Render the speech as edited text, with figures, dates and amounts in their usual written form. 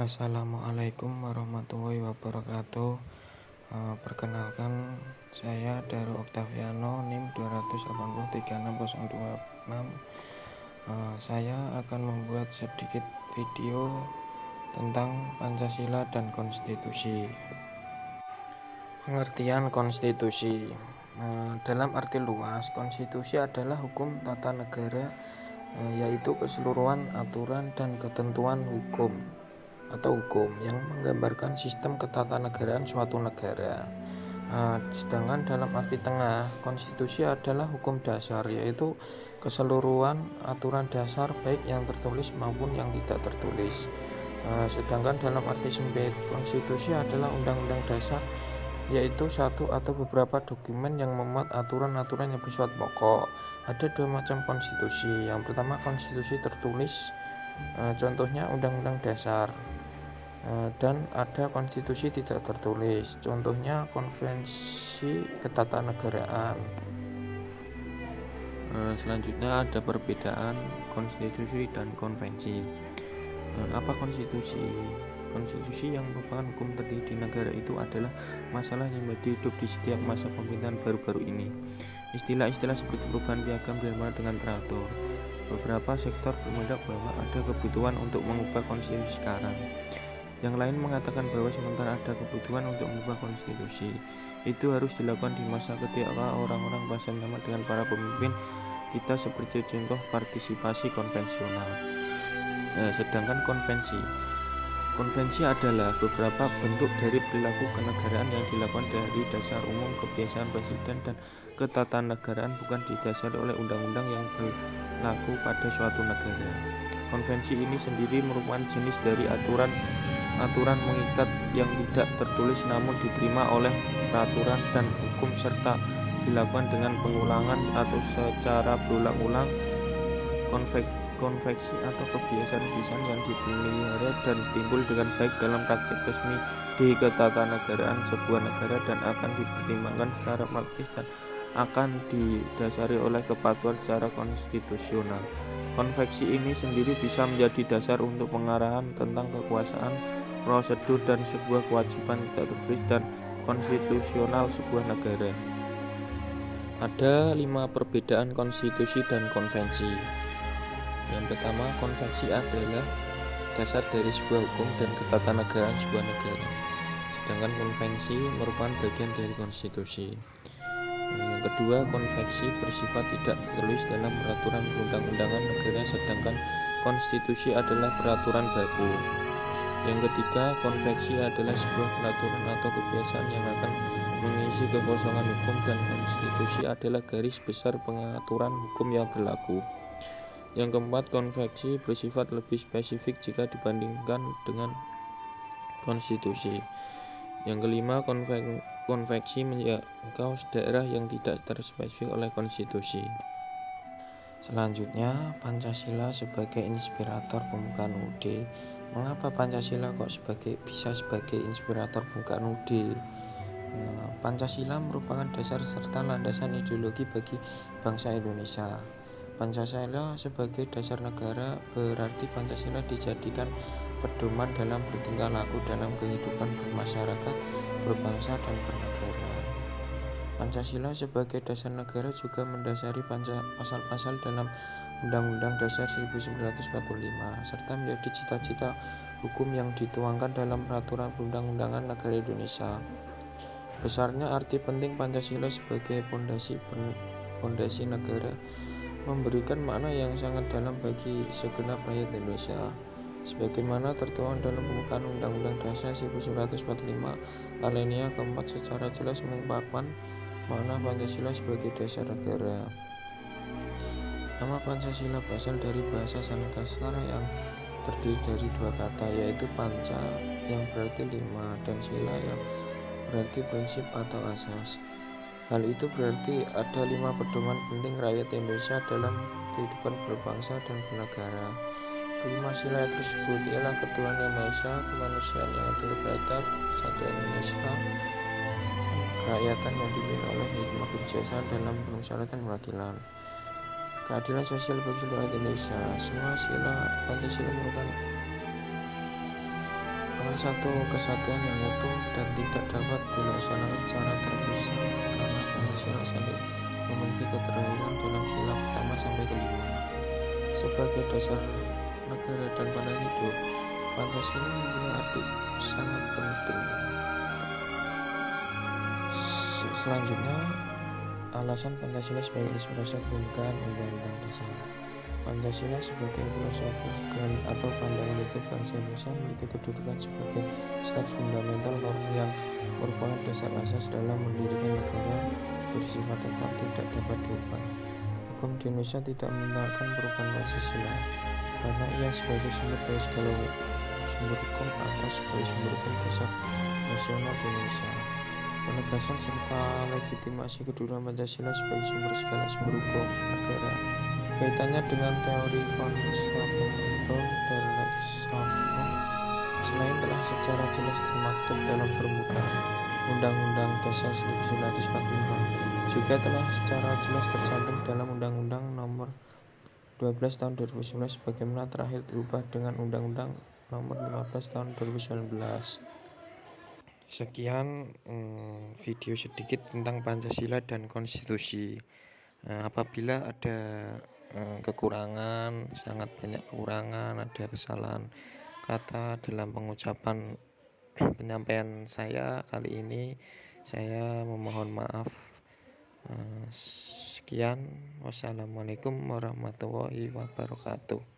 Assalamualaikum warahmatullahi wabarakatuh. Perkenalkan, saya Daru Oktaviano, NIM 2836026. Saya akan membuat sedikit video tentang Pancasila dan konstitusi. Pengertian konstitusi. Dalam arti luas, konstitusi adalah hukum tata negara, yaitu keseluruhan aturan dan ketentuan hukum yang menggambarkan sistem ketatanegaraan suatu negara. Sedangkan dalam arti tengah, konstitusi adalah hukum dasar, yaitu keseluruhan aturan dasar baik yang tertulis maupun yang tidak tertulis. Sedangkan dalam arti sempit, konstitusi adalah undang-undang dasar, yaitu satu atau beberapa dokumen yang memuat aturan-aturan yang bersifat pokok. Ada dua macam konstitusi. Yang pertama, konstitusi tertulis, contohnya undang-undang dasar, dan ada konstitusi tidak tertulis, contohnya konvensi ketatanegaraan. Selanjutnya ada perbedaan konstitusi dan konvensi. Apa konstitusi? Konstitusi yang merupakan hukum tertinggi di negara itu adalah masalah yang menjadi hidup di setiap masa pemerintahan baru-baru ini. Istilah-istilah seperti perubahan piagam dilakukan dengan teratur. Beberapa sektor berpendapat bahwa ada kebutuhan untuk mengubah konstitusi sekarang. Yang lain mengatakan bahwa sementara ada kebutuhan untuk mengubah konstitusi, itu harus dilakukan di masa ketika orang-orang merasa nyaman dengan para pemimpin kita, seperti contoh partisipasi konvensional. Sedangkan konvensi adalah beberapa bentuk dari perilaku kenegaraan yang dilakukan dari dasar umum kebiasaan presiden dan ketatanegaraan, bukan didasari oleh undang-undang yang berlaku pada suatu negara. Konvensi ini sendiri merupakan jenis dari aturan mengikat yang tidak tertulis namun diterima oleh peraturan dan hukum serta dilakukan dengan pengulangan atau secara berulang-ulang. Konvensi atau kebiasaan-kebiasaan yang dipelihara dan timbul dengan baik dalam praktik resmi di ketatanegaraan sebuah negara dan akan dipertimbangkan secara praktis dan akan didasari oleh kepatuhan secara konstitusional. Konvensi ini sendiri bisa menjadi dasar untuk pengarahan tentang kekuasaan, prosedur, dan sebuah kewajiban tidak tertulis dan konstitusional sebuah negara. Ada 5 perbedaan konstitusi dan konvensi. Yang pertama, konvensi adalah dasar dari sebuah hukum dan ketatanegaraan sebuah negara. Sedangkan konvensi merupakan bagian dari konstitusi. Yang kedua, konvensi bersifat tidak tertulis dalam peraturan perundang-undangan negara, sedangkan konstitusi adalah peraturan baku. Yang ketiga, konvensi adalah sebuah peraturan atau kebiasaan yang akan mengisi kekosongan hukum, dan konstitusi adalah garis besar pengaturan hukum yang berlaku. Yang keempat, konvensi bersifat lebih spesifik jika dibandingkan dengan konstitusi. Yang kelima, konvensi menjangkau daerah yang tidak terspesifik oleh konstitusi. Selanjutnya, Pancasila sebagai inspirator pembukaan UUD. Mengapa Pancasila bisa sebagai inspirator pembukaan UUD? Pancasila merupakan dasar serta landasan ideologi bagi bangsa Indonesia. Pancasila sebagai dasar negara berarti Pancasila dijadikan pedoman dalam bertingkah laku dalam kehidupan bermasyarakat, berbangsa, dan bernegara. Pancasila sebagai dasar negara juga mendasari pasal-pasal dalam Undang-Undang Dasar 1945 serta menjadi cita-cita hukum yang dituangkan dalam peraturan perundang-undangan negara Indonesia. Besarnya arti penting Pancasila sebagai fondasi negara memberikan makna yang sangat dalam bagi segenap rakyat Indonesia. Sebagaimana tertuang dalam pembukaan Undang-Undang Dasar 1945 alinea keempat secara jelas mengungkapkan makna Pancasila sebagai dasar negara. Nama Pancasila berasal dari bahasa Sanskerta yang terdiri dari 2 kata, yaitu panca yang berarti 5 dan sila yang berarti prinsip atau asas. Hal itu berarti ada 5 pedoman penting rakyat Indonesia dalam kehidupan berbangsa dan bernegara. Kelima sila tersebut ialah ketuhanan yang Maha Esa, kemanusiaan yang adil beradab, persatuan Indonesia, kerakyatan yang dipimpin oleh hikmah kebijaksanaan dalam permusyawaratan perwakilan, keadilan sosial bagi seluruh rakyat Indonesia. Semua sila Pancasila merupakan merupakan satu kesatuan yang utuh dan tidak dapat dilaksanakan secara terpisah karena Pancasila saling memiliki keterkaitan dalam sila pertama sampai kelima. Sebagai dasar negara dan pandangan hidup, Pancasila mempunyai arti sangat penting. Selanjutnya, alasan Pancasila sebagai inspirasi pembukaan Undang-Undang Dasar. Pancasila sebagai filosofi atau pandangan hidup bangsa Indonesia memiliki kedudukan sebagai teks fundamental norma yang merupakan dasar asas dalam mendirikan negara, bersifat tetap, tidak dapat diubah. Hukum di Indonesia tidak membenarkan perubahan Pancasila karena ia sebagai sumber dari segala sumber hukum atau sebagai sumber hukum dasar nasional di Indonesia. Penegasan serta legitimasi kedudukan Pancasila sebagai sumber segala sumber hukum negara. Kaitannya dengan teori von Stauffenberg der Rechtsordnung, selain telah secara jelas termaktub dalam permukaan Undang-Undang Dasar 1945, juga telah secara jelas tercantum dalam Undang-Undang Nomor 12 Tahun 2011 sebagaimana terakhir diubah dengan Undang-Undang Nomor 15 Tahun 2019. Sekian video sedikit tentang Pancasila dan konstitusi. Apabila ada kekurangan, sangat banyak kekurangan, ada kesalahan kata dalam pengucapan penyampaian saya kali ini, saya memohon maaf. Sekian, wassalamualaikum warahmatullahi wabarakatuh.